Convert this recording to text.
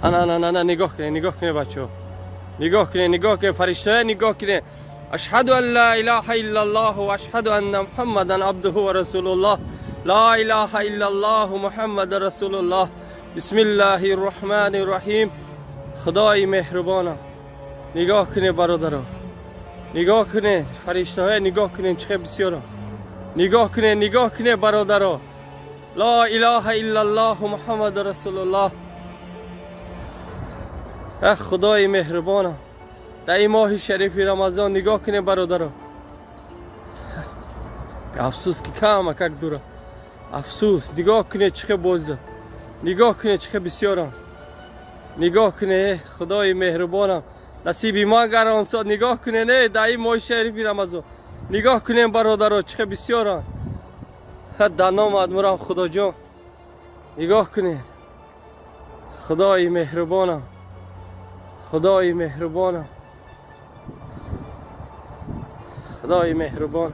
انا نگاه کنه بچه، نگاه کنه فرشته، نگاه کنه. اشهد ان لا اله الا الله و اشهد ان محمدا عبده و رسول الله. لا اله الا الله محمد رسول الله. بسم الله الرحمن الرحیم. خدای مهربانم نگاه کنه برادرها، نگاه کنه فرشته، نگاه کنه چه بسیار، نگاه کنه برادرها. لا اله الا الله محمد رسول الله. خدای مهربانم در این ماه شریف رمضان نگاه کنه برادرها. افسوس که کم اکک دوره، افسوس. نگاه کنه چه بازده، نگاه کنه چه بسیارم، نگاه کنه. خدای مهربانم نصیبی ما گران ساد. نگاه کنه نه در این ماه شریف رمضان نگاه کنه برادرها چه بسیارم. در نام ادمرم خدا جان نگاه کنه. خدای مهربانم، خدای مهربانم، خدای مهربان.